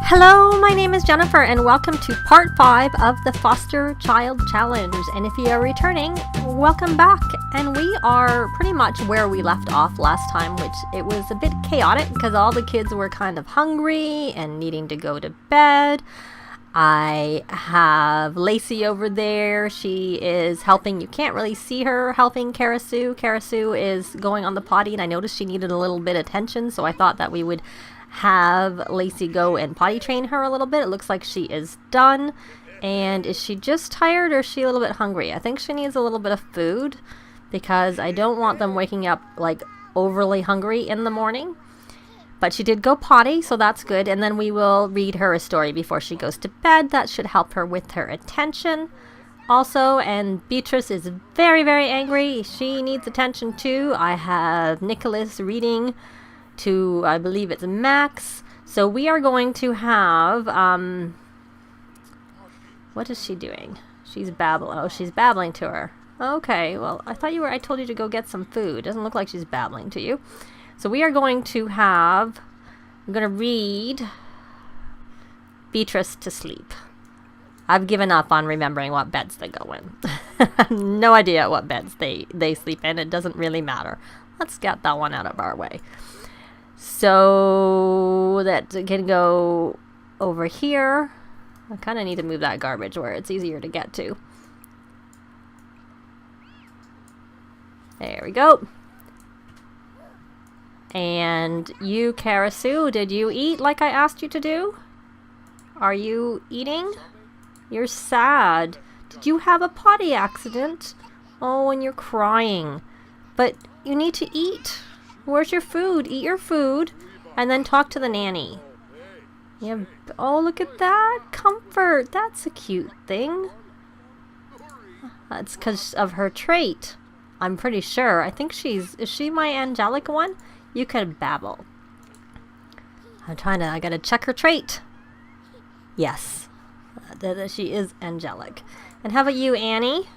Hello, my name is Jennifer and welcome to part 5 of the Foster Child Challenge. And if you are returning, welcome back. And we are pretty much where we left off last time, which it was a bit chaotic because all the kids were kind of hungry and needing to go to bed. I have Lacey over there. She is helping. You can't really see her helping Karasu. Karasu is going on the potty and I noticed she needed a little bit of attention, so I thought that we would have Lacey go and potty train her a little bit. It looks like she is done. And is she just tired or is she a little bit hungry? I think she needs a little bit of food because I don't want them waking up like overly hungry in the morning. But she did go potty, so that's good. And then we will read her a story before she goes to bed. That should help her with her attention also. And Beatrice is very, very angry. She needs attention too. I have Nicholas reading to, I believe it's Max. So we are going to have, what is she doing? She's babbling. Oh, she's babbling to her. Okay, well, I told you to go get some food. Doesn't look like she's babbling to you. So we are going to have, I'm going to read Beatrice to sleep. I've given up on remembering what beds they go in. No idea what beds they sleep in. It doesn't really matter. Let's get that one out of our way. So that can go over here. I kind of need to move that garbage where it's easier to get to. There we go. And you, Karasu, did you eat like I asked you to do? Are you eating? You're sad. Did you have a potty accident? Oh, and you're crying. But you need to eat. Where's your food? Eat your food and then talk to the nanny. Yeah. Oh, look at that. Comfort. That's a cute thing. That's because of her trait. I'm pretty sure. I think is she my angelic one? You could babble. I gotta check her trait. Yes. She is angelic. And how about you, Annie?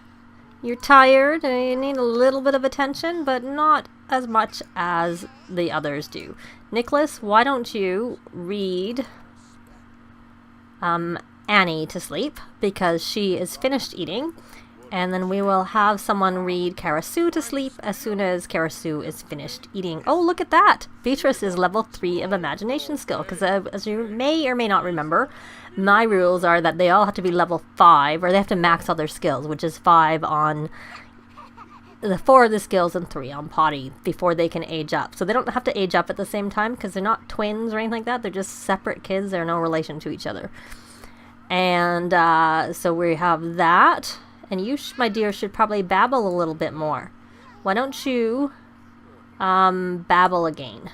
You're tired and you need a little bit of attention, but not as much as the others do. Nicholas, why don't you read Annie to sleep because she is finished eating, and then we will have someone read Karasu to sleep as soon as Karasu is finished eating. Oh, look at that! Beatrice is level 3 of imagination skill because as you may or may not remember, my rules are that they all have to be level 5, or they have to max all their skills, which is 5 on the 4 of the skills and 3 on potty before they can age up. So they don't have to age up at the same time because they're not twins or anything like that. They're just separate kids. They're no relation to each other. And so we have that. And you, my dear, should probably babble a little bit more. Why don't you babble again?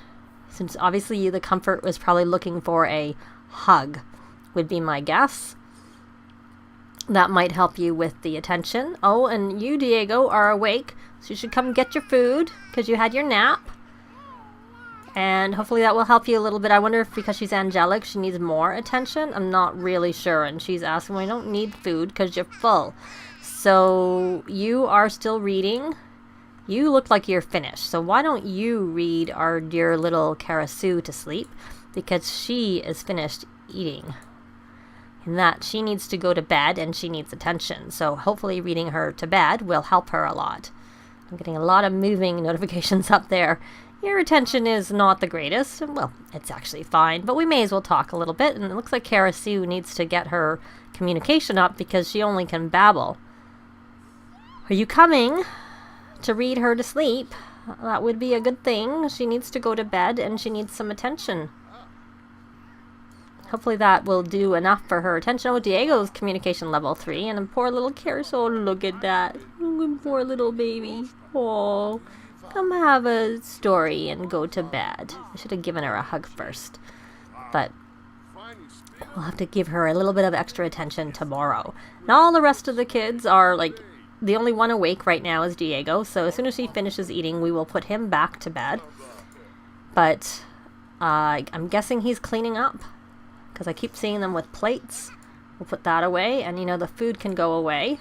Since obviously you, the comfort, was probably looking for a hug, would be my guess. That might help you with the attention. Oh, and you, Diego, are awake, so you should come get your food because you had your nap. And hopefully that will help you a little bit. I wonder if because she's angelic, she needs more attention. I'm not really sure. And she's asking, well, you don't need food because you're full. So you are still reading. You look like you're finished. So why don't you read our dear little Karasu to sleep? Because she is finished eating. And that she needs to go to bed and she needs attention. So hopefully reading her to bed will help her a lot. I'm getting a lot of moving notifications up there. Your attention is not the greatest. Well, it's actually fine, but we may as well talk a little bit. And it looks like Karasu needs to get her communication up because she only can babble. Are you coming to read her to sleep? That would be a good thing. She needs to go to bed and she needs some attention. Hopefully that will do enough for her attention. Oh, Diego's communication level 3, and a poor little Karasu. Oh, look at that. Poor little baby. Oh, come have a story and go to bed. I should have given her a hug first. But we'll have to give her a little bit of extra attention tomorrow. And all the rest of the kids are like, the only one awake right now is Diego. So as soon as he finishes eating, we will put him back to bed. But I'm guessing he's cleaning up, because I keep seeing them with plates. We'll put that away, and the food can go away.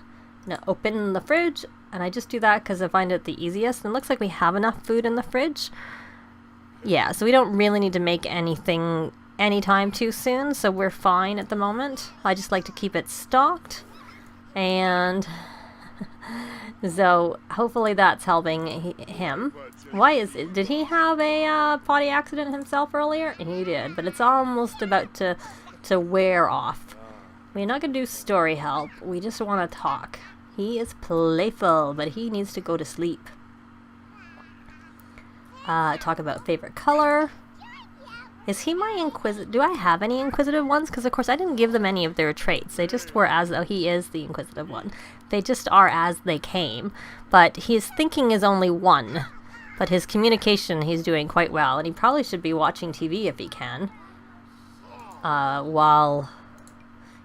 Open the fridge, and I just do that because I find it the easiest. And it looks like we have enough food in the fridge. Yeah, so we don't really need to make anything anytime too soon, so we're fine at the moment. I just like to keep it stocked, and so hopefully that's helping him. Why is it? Did he have a potty accident himself earlier? He did, but it's almost about to wear off. We're not going to do story help. We just want to talk. He is playful, but he needs to go to sleep. Talk about favorite color. Is he my inquisitive? Do I have any inquisitive ones? Because of course I didn't give them any of their traits. They just were as though he is the inquisitive one. They just are as they came. But his thinking is only 1. But his communication, he's doing quite well. And he probably should be watching TV if he can. While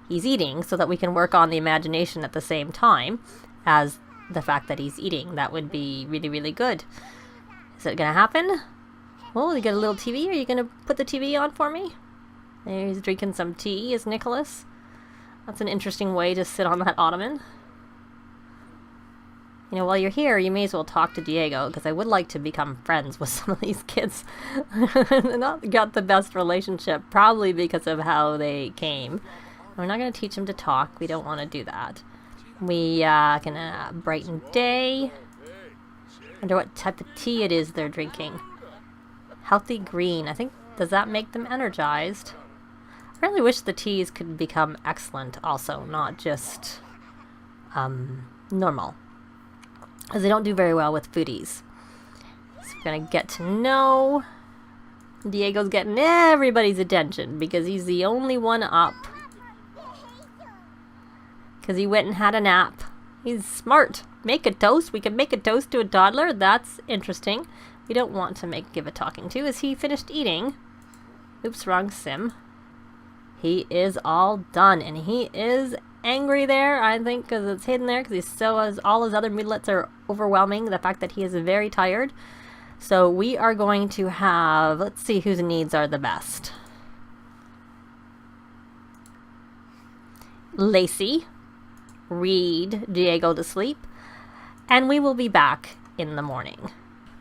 he's eating, so that we can work on the imagination at the same time as the fact that he's eating. That would be really, really good. Is it going to happen? Well, you get a little TV. Are you going to put the TV on for me? There, he's drinking some tea, is Nicholas. That's an interesting way to sit on that ottoman. You know, while you're here, you may as well talk to Diego, because I would like to become friends with some of these kids. They're not got the best relationship, probably because of how they came. We're not going to teach them to talk. We don't want to do that. We can brighten day. Wonder what type of tea it is they're drinking. Healthy green. I think, does that make them energized? I really wish the teas could become excellent also, not just normal. Because they don't do very well with foodies. So we're going to get to know. Diego's getting everybody's attention because he's the only one up. Because he went and had a nap. He's smart. Make a toast. We can make a toast to a toddler. That's interesting. We don't want to give a talking to. Is he finished eating? Oops, wrong sim. He is all done. And he is angry there, I think, because it's hidden there. Because all his other moodlets are overwhelming. The fact that he is very tired. So we are going to have... Let's see whose needs are the best. Lacey. Read Diego to sleep. And we will be back in the morning.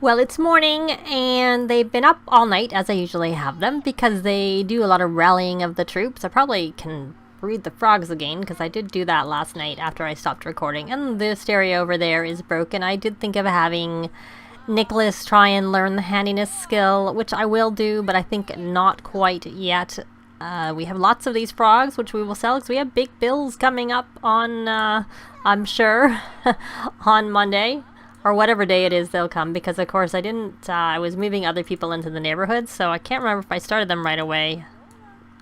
Well, it's morning, and they've been up all night, as I usually have them, because they do a lot of rallying of the troops. I probably can read the frogs again, because I did do that last night after I stopped recording. And the stereo over there is broken. I did think of having Nicholas try and learn the handiness skill, which I will do, but I think not quite yet. We have lots of these frogs, which we will sell, because we have big bills coming up on, I'm sure, on Monday. Or whatever day it is they'll come, because of course I was moving other people into the neighborhood, so I can't remember if I started them right away.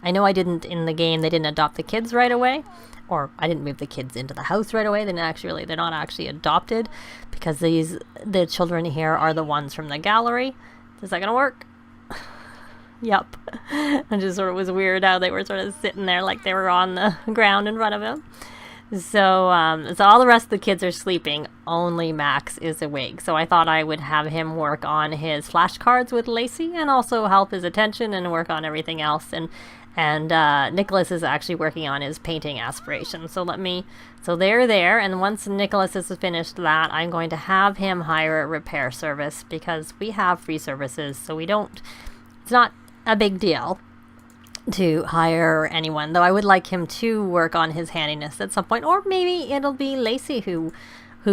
I know I didn't in the game, they didn't adopt the kids right away, or I didn't move the kids into the house right away. They're not actually adopted, because the children here are the ones from the gallery. Is that gonna work? Yup. It just sort of was weird how they were sort of sitting there like they were on the ground in front of him. So all the rest of the kids are sleeping. Only Max is awake. So I thought I would have him work on his flashcards with Lacey and also help his attention and work on everything else. And Nicholas is actually working on his painting aspiration. So they're there. And once Nicholas has finished that, I'm going to have him hire a repair service because we have free services. So it's not a big deal to hire anyone, though I would like him to work on his handiness at some point, or maybe it'll be Lacey who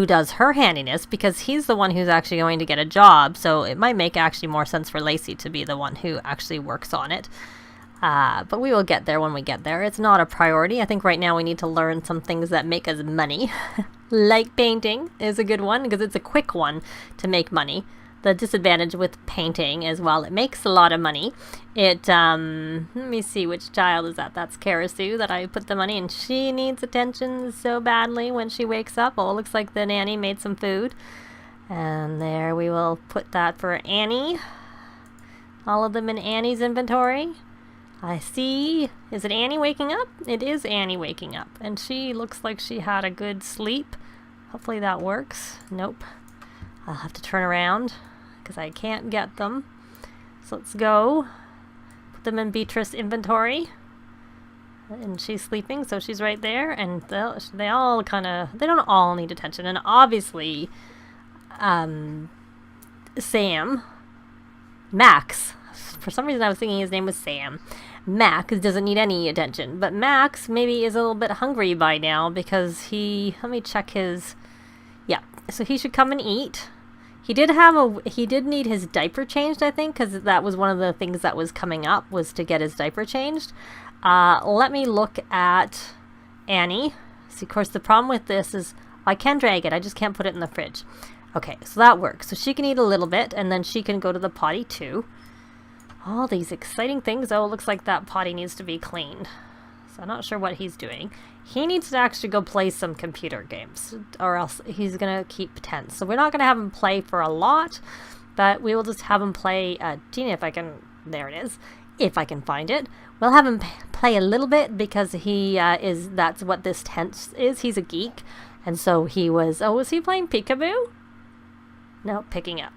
does her handiness, because he's the one who's actually going to get a job, so it might make actually more sense for Lacey to be the one who actually works on it. But we will get there when we get there. It's not a priority. I think right now we need to learn some things that make us money. Like painting is a good one, because it's a quick one to make money. The disadvantage with painting is, while it makes a lot of money, let me see, which child is that? That's Karasu that I put the money in. She needs attention so badly when she wakes up. Oh, it looks like the nanny made some food. And there we will put that for Annie. All of them in Annie's inventory. I see. Is it Annie waking up? It is Annie waking up. And she looks like she had a good sleep. Hopefully that works. Nope. I'll have to turn around because I can't get them. So let's go. Put them in Beatrice inventory. And she's sleeping, so she's right there. And they don't all need attention. And obviously, Max, for some reason I was thinking his name was Sam. Max doesn't need any attention, but Max maybe is a little bit hungry by now because let me check his, yeah, so he should come and eat. He did need his diaper changed, I think, because that was one of the things that was coming up, was to get his diaper changed. Let me look at Annie. See, of course, the problem with this is I can drag it, I just can't put it in the fridge. Okay, so that works. So she can eat a little bit, and then she can go to the potty too. All these exciting things. Oh, it looks like that potty needs to be cleaned. So I'm not sure what he's doing. He needs to actually go play some computer games, or else he's going to keep tense. So we're not going to have him play for a lot, but we will just have him play, Gina, if I can, there it is, if I can find it. We'll have him play a little bit because that's what this tense is. He's a geek. And so was he playing peekaboo? No, picking up.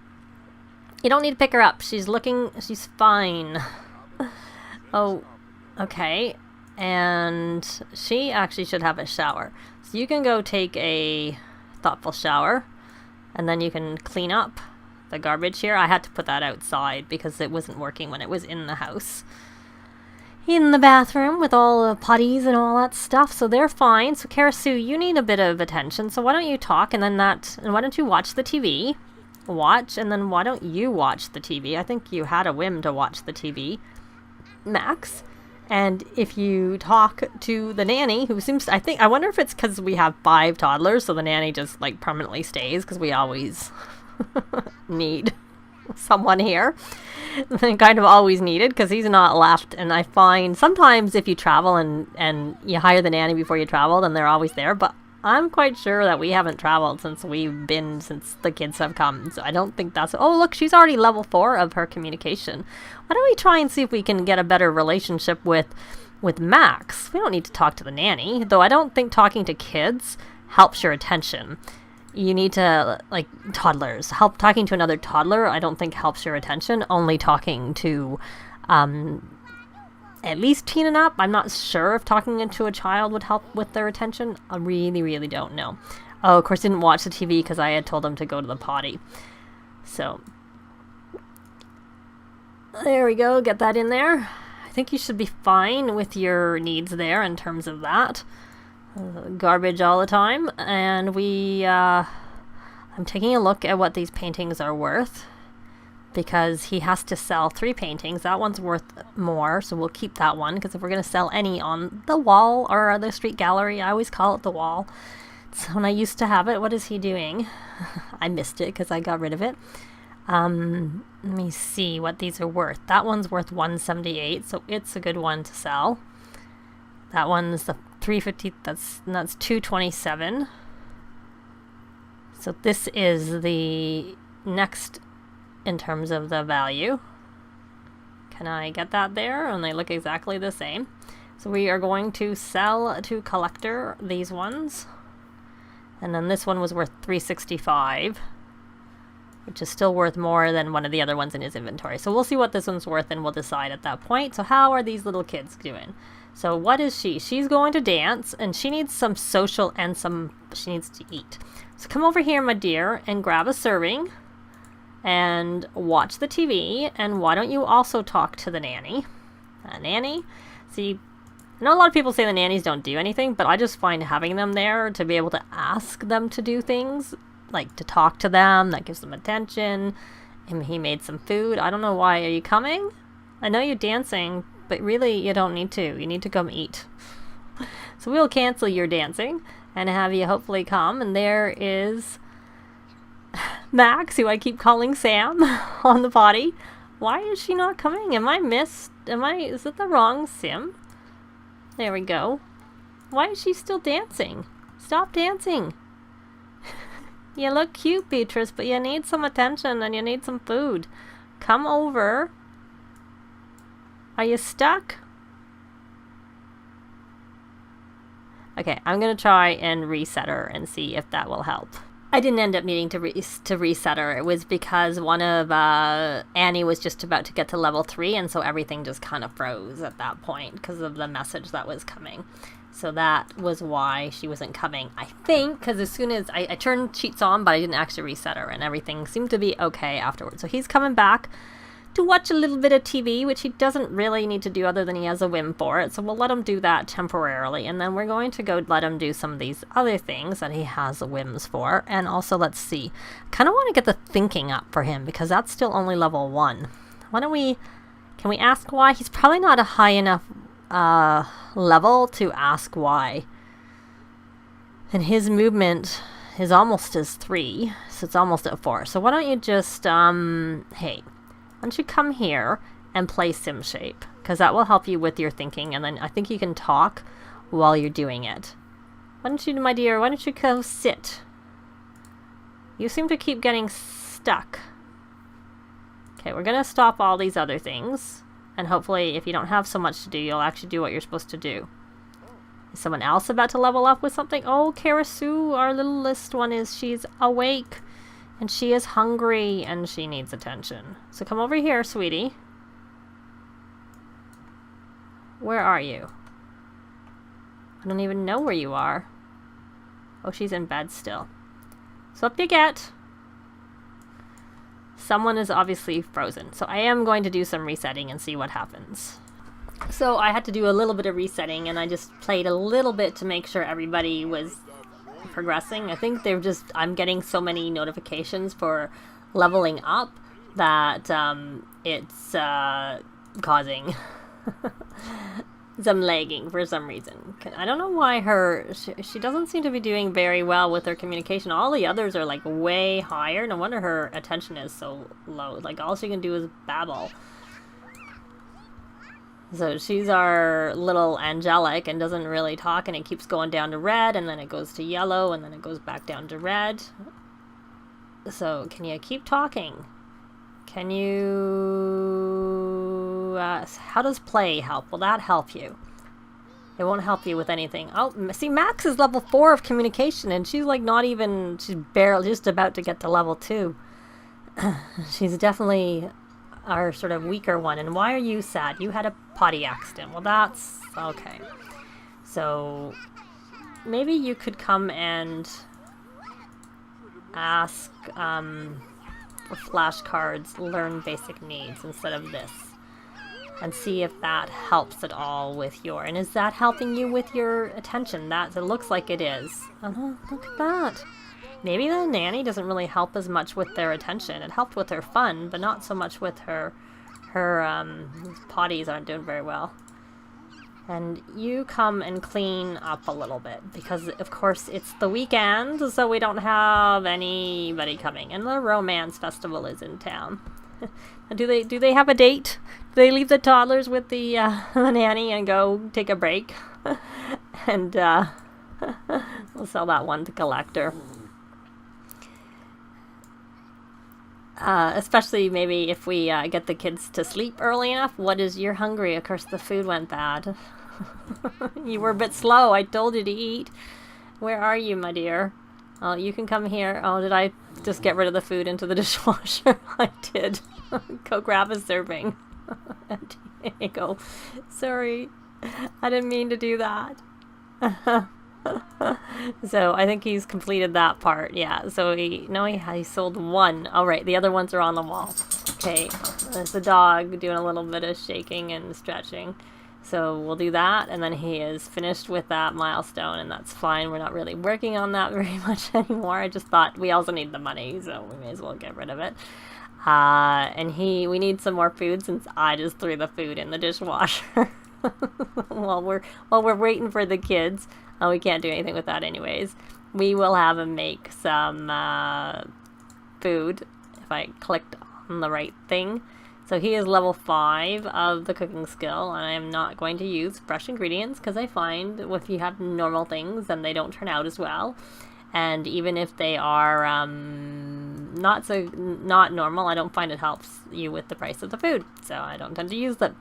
You don't need to pick her up. She's fine. Oh, okay. And she actually should have a shower. So you can go take a thoughtful shower, and then you can clean up the garbage here. I had to put that outside because it wasn't working when it was in the house. In the bathroom with all the potties and all that stuff, so they're fine. So Karasu, you need a bit of attention, so why don't you talk, and why don't you watch the TV? And then why don't you watch the TV? I think you had a whim to watch the TV, Max. And if you talk to the nanny, who seems, I wonder if it's because we have 5 toddlers, so the nanny just like permanently stays, because we always need someone here. Kind of always needed, because he's not left. And I find sometimes if you travel and you hire the nanny before you travel, then they're always there. But I'm quite sure that we haven't traveled since the kids have come. So I don't think that's... Oh, look, she's already level 4 of her communication. Why don't we try and see if we can get a better relationship with Max? We don't need to talk to the nanny, though I don't think talking to kids helps your attention. You need to, like, toddlers. Talking to another toddler, I don't think helps your attention. Only talking to... at least teen and up. I'm not sure if talking to a child would help with their attention. I really, really don't know. Oh, of course, didn't watch the TV because I had told him to go to the potty. So, there we go. Get that in there. I think you should be fine with your needs there in terms of that. Garbage all the time. And I'm taking a look at what these paintings are worth, because he has to sell 3 paintings. That one's worth more, so we'll keep that one, because if we're going to sell any on the wall or the street gallery, I always call it the wall. So when I used to have it, what is he doing? I missed it because I got rid of it. Let me see what these are worth. That one's worth 178, so it's a good one to sell. That one's the 350, that's 227. So this is the next in terms of the value. Can I get that there? And they look exactly the same. So we are going to sell to collector these ones. And then this one was worth 365, which is still worth more than one of the other ones in his inventory. So we'll see what this one's worth and we'll decide at that point. So how are these little kids doing? So what is she? She's going to dance, and she needs some social and she needs to eat. So come over here, my dear, and grab a serving and watch the TV. And why don't you also talk to the nanny? Nanny? See, I know a lot of people say the nannies don't do anything, but I just find having them there to be able to ask them to do things, like to talk to them, that gives them attention. And he made some food. I don't know why. Are you coming? I know you're dancing, but really you don't need to. You need to come eat. So we'll cancel your dancing and have you hopefully come. And there is Max, who I keep calling Sam, on the potty. Why is she not coming? Is it the wrong sim? There we go. Why is she still dancing? Stop dancing. You look cute, Beatrice, but you need some attention and you need some food. Come over. Are you stuck? Okay, I'm going to try and reset her and see if that will help. I didn't end up needing to reset her. It was because one of Annie was just about to get to level 3, and so everything just kind of froze at that point because of the message that was coming. So that was why she wasn't coming, I think, because as soon as I turned cheats on, but I didn't actually reset her, and everything seemed to be okay afterwards. So he's coming back to watch a little bit of TV, which he doesn't really need to do other than he has a whim for it. So we'll let him do that temporarily. And then we're going to go let him do some of these other things that he has whims for. And also, let's see. Kind of want to get the thinking up for him because that's still only level 1. Why don't we... Can we ask why? He's probably not a high enough level to ask why. And his movement is almost as 3, so it's almost at 4. So why don't you just, hey, why don't you come here and play sim shape? Because that will help you with your thinking, and then I think you can talk while you're doing it. Why don't you, my dear, why don't you go sit? You seem to keep getting stuck. Okay, we're going to stop all these other things, and hopefully if you don't have so much to do, you'll actually do what you're supposed to do. Is someone else about to level up with something? Oh, Karasu, our little list one she's awake. And she is hungry and she needs attention. So come over here, sweetie. Where are you? I don't even know where you are. Oh, she's in bed still. So up you get. Someone is obviously frozen. So I am going to do some resetting and see what happens. So I had to do a little bit of resetting, and I just played a little bit to make sure everybody was progressing. I think I'm getting so many notifications for leveling up that it's causing some lagging for some reason. I don't know why she doesn't seem to be doing very well with her communication. All the others are like way higher. No wonder her attention is so low. Like all she can do is babble. So she's our little angelic and doesn't really talk, and it keeps going down to red, and then it goes to yellow, and then it goes back down to red. So can you keep talking? Can you... how does play help? Will that help you? It won't help you with anything. Oh, see, Max is level 4 of communication, and she's like not even... She's barely just about to get to level 2. She's definitely... our sort of weaker one. And why are you sad? You had a potty accident. Well, that's okay. So maybe you could come and ask for flashcards, learn basic needs instead of this, and see if that helps at all with your... And is that helping you with your attention? It looks like it is. Oh, look at that. Maybe the nanny doesn't really help as much with their attention. It helped with her fun, but not so much with her potties aren't doing very well. And you come and clean up a little bit, because of course it's the weekend, so we don't have anybody coming. And the romance festival is in town. Do they have a date? Do they leave the toddlers with the nanny and go take a break? And we'll sell that one to collector. Especially maybe if we get the kids to sleep early enough. You're hungry. Of course, the food went bad. You were a bit slow. I told you to eat. Where are you, my dear? Oh, you can come here. Oh, did I just get rid of the food into the dishwasher? I did. Go grab a serving. Here you go. Sorry. I didn't mean to do that. So I think he's completed that part. Yeah, so he sold one. All right, the other ones are on the wall. Okay, there's the dog doing a little bit of shaking and stretching. So we'll do that, and then he is finished with that milestone, and that's fine. We're not really working on that very much anymore. I just thought we also need the money, so we may as well get rid of it. And we need some more food since I just threw the food in the dishwasher. while we're waiting for the kids. We can't do anything with that anyways. We will have him make some food if I clicked on the right thing. So he is level 5 of the cooking skill, and I am not going to use fresh ingredients because I find if you have normal things, then they don't turn out as well. And even if they are not normal, I don't find it helps you with the price of the food, so I don't tend to use them.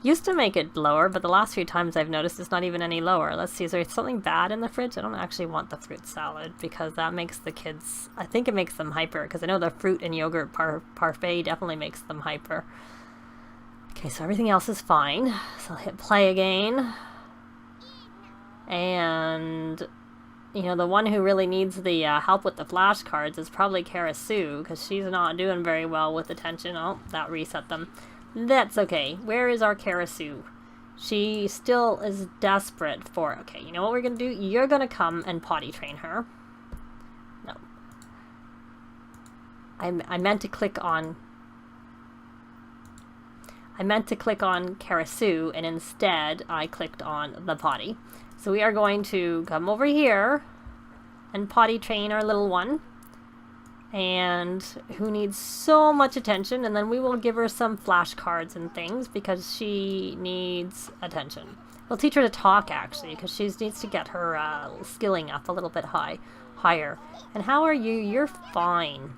Used to make it lower, but the last few times I've noticed it's not even any lower. Let's see, is there something bad in the fridge? I don't actually want the fruit salad because that makes the kids... I think it makes them hyper, because I know the fruit and yogurt parfait definitely makes them hyper. Okay, so everything else is fine. So I'll hit play again. And you know, the one who really needs the help with the flashcards is probably Sue, because she's not doing very well with attention. Oh, that reset them. That's okay. Where is our Sue? She still is desperate for... Okay, you know what we're going to do? You're going to come and potty train her. No. I meant to click on... Sue, and instead I clicked on the potty. So we are going to come over here and potty train our little one, and who needs so much attention, and then we will give her some flashcards and things because she needs attention. We'll teach her to talk, actually, because she needs to get her skilling up a little bit higher. And how are you? You're fine.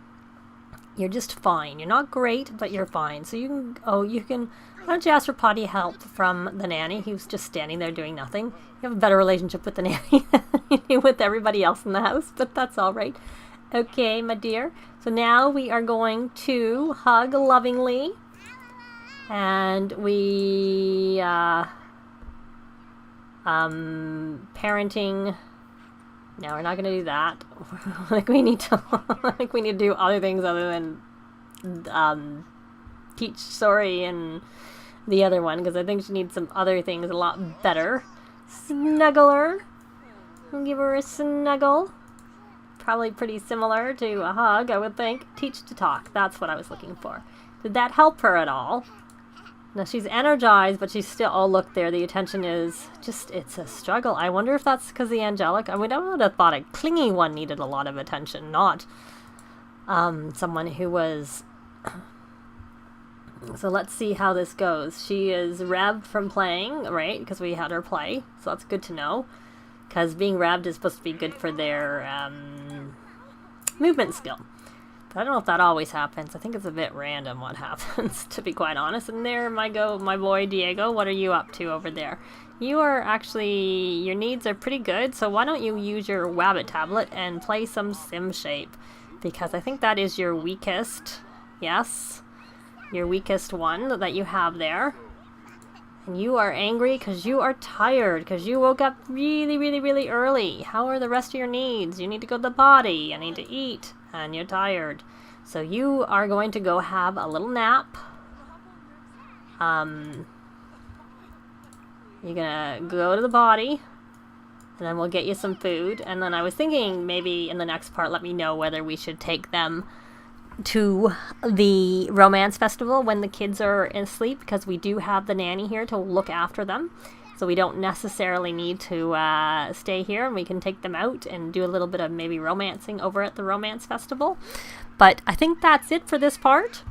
You're just fine. You're not great, but you're fine. So you can, why don't you ask for potty help from the nanny? He was just standing there doing nothing. You have a better relationship with the nanny than you do with everybody else in the house, but that's all right. Okay, my dear. So now we are going to hug lovingly, and we, parenting. No, we're not going to do that. we need to do other things other than teach sorry and the other one, because I think she needs some other things a lot better. Snuggle her. We'll give her a snuggle. Probably pretty similar to a hug, I would think. Teach to talk. That's what I was looking for. Did that help her at all? Now she's energized, but she's still... Oh, look there. The attention is just... It's a struggle. I wonder if that's because the angelic... I would have thought a clingy one needed a lot of attention, not someone who was... So let's see how this goes. She is revved from playing, right? Because we had her play. So that's good to know. Because being revved is supposed to be good for their movement skill. But I don't know if that always happens. I think it's a bit random what happens, to be quite honest. And there my boy Diego. What are you up to over there? You are actually... Your needs are pretty good. So why don't you use your Wabbit tablet and play some Sim Shape? Because I think that is your weakest. Yes. Your weakest one that you have there. And you are angry because you are tired, because you woke up really, really, really early. How are the rest of your needs? You need to go to the potty, you need to eat, and you're tired. So you are going to go have a little nap. You're gonna go to the potty, and then we'll get you some food. And then I was thinking maybe in the next part, let me know whether we should take them to the romance festival when the kids are asleep, because we do have the nanny here to look after them, so we don't necessarily need to stay here, and we can take them out and do a little bit of maybe romancing over at the romance festival. But I think that's it for this part.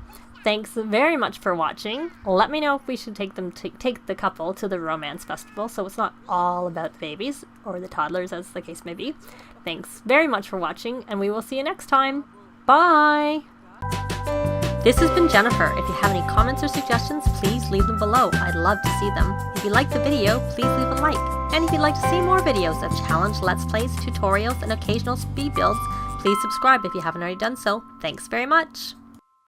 Thanks very much for watching. Let me know if we should take them take the couple to the romance festival, so it's not all about the babies or the toddlers, as the case may be. Thanks very much for watching, and we will see you next time. Bye! This has been Jennifer. If you have any comments or suggestions, please leave them below. I'd love to see them. If you liked the video, please leave a like. And if you'd like to see more videos of challenge, let's plays, tutorials, and occasional speed builds, please subscribe if you haven't already done so. Thanks very much.